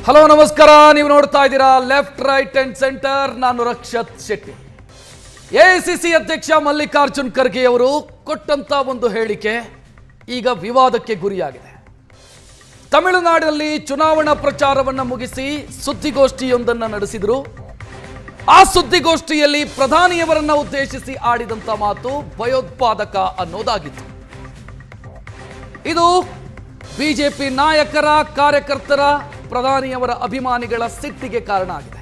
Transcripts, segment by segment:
Hello ನಮಸ್ಕಾರ, ನೀವು ನೋಡ್ತಾ ಇದ್ದೀರಾ ಲೆಫ್ಟ್ ರೈಟ್ ಅಂಡ್ ಸೆಂಟರ್. ನಾನು ರಕ್ಷತ್ ಶೆಟ್ಟಿ. ಎಐಸಿಸಿ ಅಧ್ಯಕ್ಷ ಮಲ್ಲಿಕಾರ್ಜುನ್ ಖರ್ಗೆ ಅವರು ಕೊಟ್ಟಂತ ಒಂದು ಹೇಳಿಕೆ ಈಗ ವಿವಾದಕ್ಕೆ ಗುರಿಯಾಗಿದೆ. ತಮಿಳುನಾಡಿನಲ್ಲಿ ಚುನಾವಣಾ ಪ್ರಚಾರವನ್ನು ಮುಗಿಸಿ ಸುದ್ದಿಗೋಷ್ಠಿಯೊಂದನ್ನು ನಡೆಸಿದರು. ಆ ಸುದ್ದಿಗೋಷ್ಠಿಯಲ್ಲಿ ಪ್ರಧಾನಿಯವರನ್ನ ಉದ್ದೇಶಿಸಿ ಆಡಿದಂತ ಮಾತು ಭಯೋತ್ಪಾದಕ ಅನ್ನೋದಾಗಿತ್ತು. ಇದು ಬಿಜೆಪಿ ನಾಯಕರ, ಕಾರ್ಯಕರ್ತರ, ಪ್ರಧಾನಿಯವರ ಅಭಿಮಾನಿಗಳ ಸಿಟ್ಟಿಗೆ ಕಾರಣ ಆಗಿದೆ.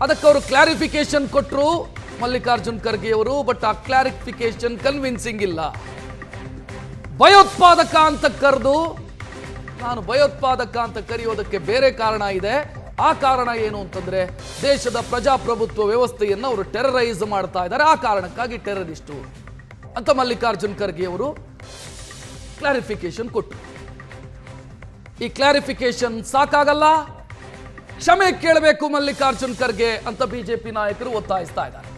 ಅದಕ್ಕೆ ಅವರು ಕ್ಲಾರಿಫಿಕೇಶನ್ ಕೊಟ್ಟರು ಮಲ್ಲಿಕಾರ್ಜುನ್ ಖರ್ಗೆ ಅವರು. ಬಟ್ ಆ ಕ್ಲಾರಿಫಿಕೇಶನ್ ಕನ್ವಿನ್ಸಿಂಗ್ ಇಲ್ಲ. ಭಯೋತ್ಪಾದಕ ಅಂತ ಕರೆದು, ನಾನು ಭಯೋತ್ಪಾದಕ ಅಂತ ಕರೆಯೋದಕ್ಕೆ ಬೇರೆ ಕಾರಣ ಇದೆ. ಆ ಕಾರಣ ಏನು ಅಂತಂದ್ರೆ, ದೇಶದ ಪ್ರಜಾಪ್ರಭುತ್ವ ವ್ಯವಸ್ಥೆಯನ್ನು ಅವರು ಟೆರರೈಸ್ ಮಾಡ್ತಾ ಇದ್ದಾರೆ, ಆ ಕಾರಣಕ್ಕಾಗಿ ಟೆರರಿಸ್ಟು ಅಂತ ಮಲ್ಲಿಕಾರ್ಜುನ್ ಖರ್ಗೆ ಅವರು ಕ್ಲಾರಿಫಿಕೇಶನ್ ಕೊಟ್ಟರು. ಈ ಕ್ಲಾರಿಫಿಕೇಶನ್ ಸಾಕಾಗಲ್ಲ, ಕ್ಷಮೆ ಕೇಳಬೇಕು ಮಲ್ಲಿಕಾರ್ಜುನ್ ಖರ್ಗೆ ಅಂತ ಬಿಜೆಪಿ ನಾಯಕರು ಒತ್ತಾಯಿಸ್ತಾ ಇದ್ದಾರೆ.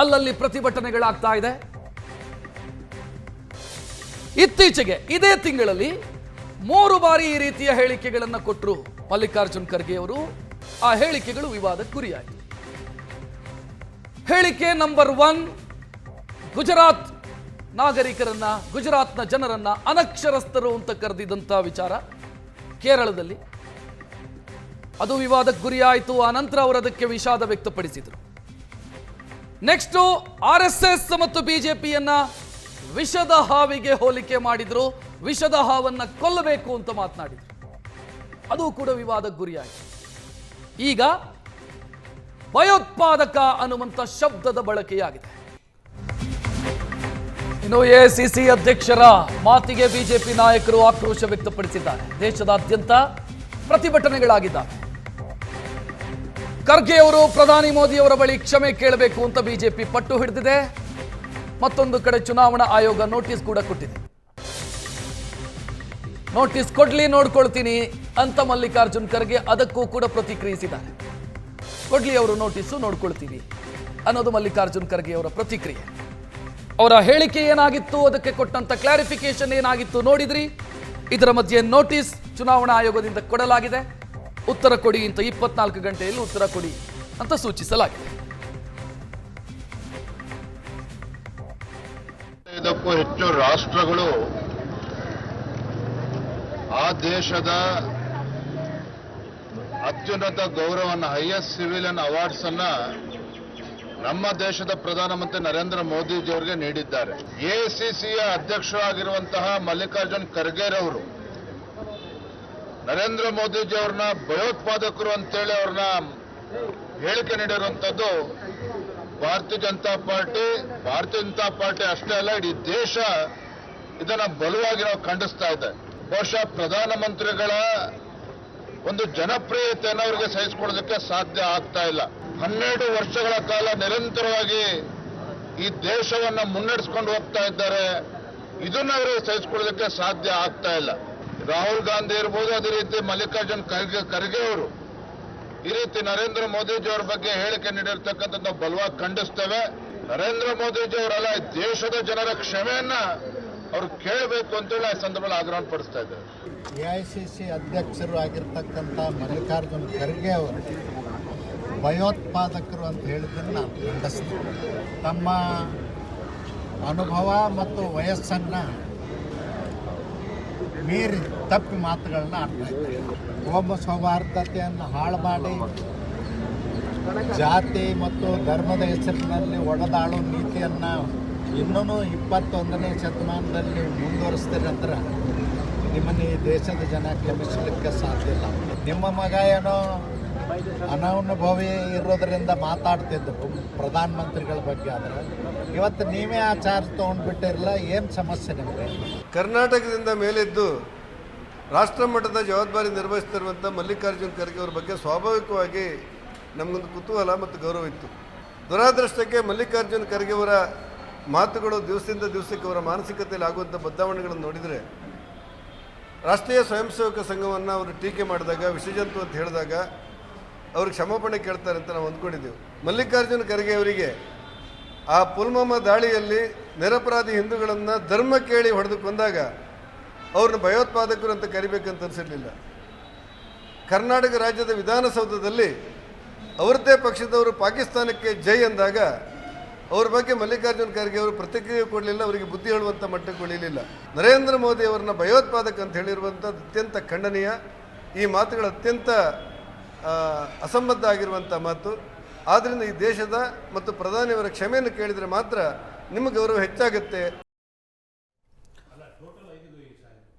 ಅಲ್ಲಲ್ಲಿ ಪ್ರತಿಭಟನೆಗಳಾಗ್ತಾ ಇದೆ. ಇತ್ತೀಚೆಗೆ ಇದೇ ತಿಂಗಳಲ್ಲಿ 3 ಬಾರಿ ಈ ರೀತಿಯ ಹೇಳಿಕೆಗಳನ್ನು ಕೊಟ್ಟರು ಮಲ್ಲಿಕಾರ್ಜುನ್ ಖರ್ಗೆ ಅವರು. ಆ ಹೇಳಿಕೆಗಳು ವಿವಾದಕ್ಕೆ ಗುರಿಯಾಯಿತು. ಹೇಳಿಕೆ ನಂಬರ್ 1, ಗುಜರಾತ್ ನಾಗರಿಕರನ್ನ, ಗುಜರಾತ್ನ ಜನರನ್ನ ಅನಕ್ಷರಸ್ಥರು ಅಂತ ಕರೆದಿದ್ದಂಥ ವಿಚಾರ ಕೇರಳದಲ್ಲಿ, ಅದು ವಿವಾದಕ್ಕೆ ಗುರಿಯಾಯಿತು. ಆ ನಂತರ ಅವರು ಅದಕ್ಕೆ ವಿಷಾದ ವ್ಯಕ್ತಪಡಿಸಿದರು. ನೆಕ್ಸ್ಟ್, RSS ಮತ್ತು ಬಿಜೆಪಿಯನ್ನ ವಿಷದ ಹಾವಿಗೆ ಹೋಲಿಕೆ ಮಾಡಿದ್ರು. ವಿಷದ ಹಾವನ್ನ ಕೊಲ್ಲಬೇಕು ಅಂತ ಮಾತನಾಡಿದ್ರು. ಅದು ಕೂಡ ವಿವಾದಕ್ಕೆ ಗುರಿಯಾಯಿತು. ಈಗ ಭಯೋತ್ಪಾದಕ ಅನ್ನುವಂಥ ಶಬ್ದದ ಬಳಕೆಯಾಗಿದೆ. ಇನ್ನು ಎಐಸಿಸಿ ಅಧ್ಯಕ್ಷರ ಮಾತಿಗೆ ಬಿಜೆಪಿ ನಾಯಕರು ಆಕ್ರೋಶ ವ್ಯಕ್ತಪಡಿಸಿದ್ದಾರೆ. ದೇಶದಾದ್ಯಂತ ಪ್ರತಿಭಟನೆಗಳಾಗಿದ್ದಾವೆ. ಖರ್ಗೆ ಅವರು ಪ್ರಧಾನಿ ಮೋದಿ ಅವರ ಬಳಿ ಕ್ಷಮೆ ಕೇಳಬೇಕು ಅಂತ ಬಿಜೆಪಿ ಪಟ್ಟು ಹಿಡಿದಿದೆ. ಮತ್ತೊಂದು ಕಡೆ ಚುನಾವಣಾ ಆಯೋಗ ನೋಟಿಸ್ ಕೂಡ ಕೊಟ್ಟಿದೆ. ನೋಟಿಸ್ ಕೊಡ್ಲಿ, ನೋಡ್ಕೊಳ್ತೀನಿ ಅಂತ ಮಲ್ಲಿಕಾರ್ಜುನ್ ಖರ್ಗೆ ಅದಕ್ಕೂ ಕೂಡ ಪ್ರತಿಕ್ರಿಯಿಸಿದ್ದಾರೆ. ಕೊಡ್ಲಿ ಅವರು ನೋಟಿಸು, ನೋಡ್ಕೊಳ್ತೀವಿ ಅನ್ನೋದು ಮಲ್ಲಿಕಾರ್ಜುನ್ ಖರ್ಗೆ ಅವರ ಪ್ರತಿಕ್ರಿಯೆ. ಅವರ ಹೇಳಿಕೆ ಏನಾಗಿತ್ತು, ಅದಕ್ಕೆ ಕೊಟ್ಟಂತ ಕ್ಲಾರಿಫಿಕೇಶನ್ ಏನಾಗಿತ್ತು ನೋಡಿದ್ರಿ. ಇದರ ಮಧ್ಯೆ ನೋಟಿಸ್ ಚುನಾವಣಾ ಆಯೋಗದಿಂದ ಕೊಡಲಾಗಿದೆ. ಉತ್ತರ ಕೊಡಿ ಅಂತ 24 ಗಂಟೆಯಲ್ಲಿ ಉತ್ತರ ಕೊಡಿ ಅಂತ ಸೂಚಿಸಲಾಗಿದೆ. ಇದಕ್ಕೂ ಹೆಚ್ಚು ರಾಷ್ಟ್ರಗಳು ಆ ದೇಶದ ಅತ್ಯುನ್ನತ ಗೌರವವನ್ನು, ಹೈಯೆಸ್ಟ್ ಸಿವಿಲಿಯನ್ ಅವಾರ್ಡ್ಸ್ ಅನ್ನ ನಮ್ಮ ದೇಶದ ಪ್ರಧಾನಮಂತ್ರಿ ನರೇಂದ್ರ ಮೋದಿಜಿಯವರಿಗೆ ನೀಡಿದ್ದಾರೆ. ಎಐಸಿಸಿಯ ಅಧ್ಯಕ್ಷರಾಗಿರುವಂತಹ ಮಲ್ಲಿಕಾರ್ಜುನ್ ಖರ್ಗೆ ಅವರು ನರೇಂದ್ರ ಮೋದಿಜಿಯವ್ರನ್ನ ಭಯೋತ್ಪಾದಕರು ಅಂತೇಳಿ ಅವ್ರನ್ನ ಹೇಳಿಕೆ ನೀಡಿರುವಂಥದ್ದು ಭಾರತೀಯ ಜನತಾ ಪಾರ್ಟಿ ಅಷ್ಟೇ ಅಲ್ಲ, ಇಡೀ ದೇಶ ಇದನ್ನ ಬಲವಾಗಿ ನಾವು ಖಂಡಿಸ್ತಾ ಇದೆ. ಬಹುಶಃ ಪ್ರಧಾನಮಂತ್ರಿಗಳ ಒಂದು ಜನಪ್ರಿಯತೆಯನ್ನು ಅವರಿಗೆ ಸಹಿಸಿಕೊಳ್ಳೋದಕ್ಕೆ ಸಾಧ್ಯ ಆಗ್ತಾ ಇಲ್ಲ. 12 ವರ್ಷಗಳ ಕಾಲ ನಿರಂತರವಾಗಿ ಈ ದೇಶವನ್ನ ಮುನ್ನಡೆಸ್ಕೊಂಡು ಹೋಗ್ತಾ ಇದ್ದಾರೆ. ಇದನ್ನ ಅವರಿಗೆ ಸಹಿಸಿಕೊಳ್ಳೋದಕ್ಕೆ ಸಾಧ್ಯ ಆಗ್ತಾ ಇಲ್ಲ. ರಾಹುಲ್ ಗಾಂಧಿ ಇರ್ಬೋದು, ಅದೇ ರೀತಿ ಮಲ್ಲಿಕಾರ್ಜುನ್ ಖರ್ಗೆ ಅವರು ಈ ರೀತಿ ನರೇಂದ್ರ ಮೋದಿಜಿ ಅವರ ಬಗ್ಗೆ ಹೇಳಿಕೆ ನೀಡಿರ್ತಕ್ಕಂಥದ್ದು ನಾವು ಬಲವಾಗಿ ಖಂಡಿಸ್ತೇವೆ. ನರೇಂದ್ರ ಮೋದಿಜಿ ಅವರಲ್ಲ, ದೇಶದ ಜನರ ಕ್ಷಮೆಯನ್ನ ಅವರು ಕೇಳಬೇಕು ಅಂತೇಳಿ ಆ ಸಂದರ್ಭದಲ್ಲಿ ಆಗ್ರಹ ಪಡಿಸ್ತಾ ಇದ್ದಾರೆ. ಎಐಸಿಸಿ ಅಧ್ಯಕ್ಷರು ಆಗಿರ್ತಕ್ಕಂಥ ಮಲ್ಲಿಕಾರ್ಜುನ್ ಖರ್ಗೆ ಅವರು ಭಯೋತ್ಪಾದಕರು ಅಂತ ಹೇಳಿದ್ದನ್ನು ನಾವು ಖಂಡಿಸ್ತೀವಿ. ತಮ್ಮ ಅನುಭವ ಮತ್ತು ವಯಸ್ಸನ್ನು ಮೀರಿ ತಪ್ಪಿ ಮಾತುಗಳನ್ನ ಆಡ್ತಾ ಇದ್ದಾರೆ. ಕೋಮ ಸೌಹಾರ್ದತೆಯನ್ನು ಹಾಳು ಮಾಡಿ ಜಾತಿ ಮತ್ತು ಧರ್ಮದ ಹೆಸರಿನಲ್ಲಿ ಒಡೆದಾಳೋ ನೀತಿಯನ್ನು ಇನ್ನೂ 21ನೇ ಶತಮಾನದಲ್ಲಿ ಮುಂದುವರಿಸ್ತೀರಿ ಅಂದ್ರೆ ನಿಮ್ಮನ್ನು ಈ ದೇಶದ ಜನ ಕ್ಷಮಿಸಲಿಕ್ಕೆ ಸಾಧ್ಯ ಇಲ್ಲ. ನಿಮ್ಮ ಮಗ ಏನೋ ಅನನುಭವಿ ಇರೋದರಿಂದ ಮಾತಾಡ್ತಿದ್ರು ಪ್ರಧಾನಮಂತ್ರಿಗಳ ಬಗ್ಗೆ. ಆದರೆ ಇವತ್ತು ನೀವೇ ಆ ಚಾರ್ಜ್ ತೊಗೊಂಡ್ಬಿಟ್ಟಿರಲ್ಲ, ಏನು ಸಮಸ್ಯೆ ನಿಮಗೆ? ಕರ್ನಾಟಕದಿಂದ ಮೇಲೆದ್ದು ರಾಷ್ಟ್ರ ಮಟ್ಟದ ಜವಾಬ್ದಾರಿ ನಿರ್ವಹಿಸ್ತಿರುವಂಥ ಮಲ್ಲಿಕಾರ್ಜುನ್ ಖರ್ಗೆ ಅವರ ಬಗ್ಗೆ ಸ್ವಾಭಾವಿಕವಾಗಿ ನಮಗೊಂದು ಕುತೂಹಲ ಮತ್ತು ಗೌರವ ಇತ್ತು. ದುರಾದೃಷ್ಟಕ್ಕೆ ಮಲ್ಲಿಕಾರ್ಜುನ್ ಖರ್ಗೆ ಅವರ ಮಾತುಗಳು ದಿವಸದಿಂದ ದಿವಸಕ್ಕೆ ಅವರ ಮಾನಸಿಕತೆಯಲ್ಲಿ ಆಗುವಂಥ ಬದಲಾವಣೆಗಳನ್ನು ನೋಡಿದರೆ, ರಾಷ್ಟ್ರೀಯ ಸ್ವಯಂ ಸೇವಕ ಸಂಘವನ್ನು ಅವರು ಟೀಕೆ ಮಾಡಿದಾಗ, ವಿಸರ್ಜಂತು ಅಂತ ಹೇಳಿದಾಗ ಅವ್ರಿಗೆ ಕ್ಷಮಾಪಣೆ ಕೇಳ್ತಾರೆ ಅಂತ ನಾವು ಅಂದ್ಕೊಂಡಿದ್ದೆವು. ಮಲ್ಲಿಕಾರ್ಜುನ್ ಖರ್ಗೆ ಅವರಿಗೆ ಆ ಪುಲ್ವಾಮಾ ದಾಳಿಯಲ್ಲಿ ನಿರಪರಾಧಿ ಹಿಂದೂಗಳನ್ನು ಧರ್ಮ ಕೇಳಿ ಹೊಡೆದು ಕೊಂದಾಗ ಅವ್ರನ್ನ ಭಯೋತ್ಪಾದಕರು ಅಂತ ಕರಿಬೇಕಂತ ಅನಿಸಿರಲಿಲ್ಲ. ಕರ್ನಾಟಕ ರಾಜ್ಯದ ವಿಧಾನಸೌಧದಲ್ಲಿ ಅವರದ್ದೇ ಪಕ್ಷದವರು ಪಾಕಿಸ್ತಾನಕ್ಕೆ ಜೈ ಅಂದಾಗ ಅವ್ರ ಬಗ್ಗೆ ಮಲ್ಲಿಕಾರ್ಜುನ್ ಖರ್ಗೆ ಅವರು ಪ್ರತಿಕ್ರಿಯೆ ಕೊಡಲಿಲ್ಲ, ಅವರಿಗೆ ಬುದ್ಧಿ ಹೇಳುವಂಥ ಮಟ್ಟಕ್ಕೆ ಉಳಿಲಿಲ್ಲ. ನರೇಂದ್ರ ಮೋದಿ ಅವರನ್ನ ಭಯೋತ್ಪಾದಕ ಅಂತ ಹೇಳಿರುವಂಥದ್ದು ಅತ್ಯಂತ ಖಂಡನೀಯ. ಈ ಮಾತುಗಳು ಅತ್ಯಂತ ಅಸಂಬದ್ಧ ಆಗಿರುವಂಥ ಮಾತು. ಆದ್ದರಿಂದ ಈ ದೇಶದ ಮತ್ತು ಪ್ರಧಾನಿಯವರ ಕ್ಷಮೆಯನ್ನು ಕೇಳಿದರೆ ಮಾತ್ರ ನಿಮ್ಮ ಗೌರವ ಹೆಚ್ಚಾಗುತ್ತೆ.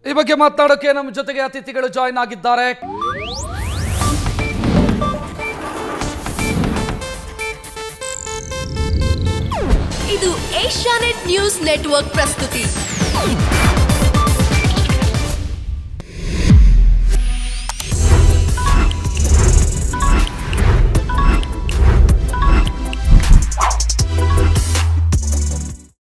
ಈ ಬಗ್ಗೆ ಮಾತನಾಡೋಕೆ ನಮ್ಮ ಜೊತೆಗೆ ಅತಿಥಿಗಳು ಜಾಯಿನ್ ಆಗಿದ್ದಾರೆ. ಇದು ಏಷ್ಯಾನೆಟ್ ನ್ಯೂಸ್ ನೆಟ್ವರ್ಕ್ ಪ್ರಸ್ತುತಿ.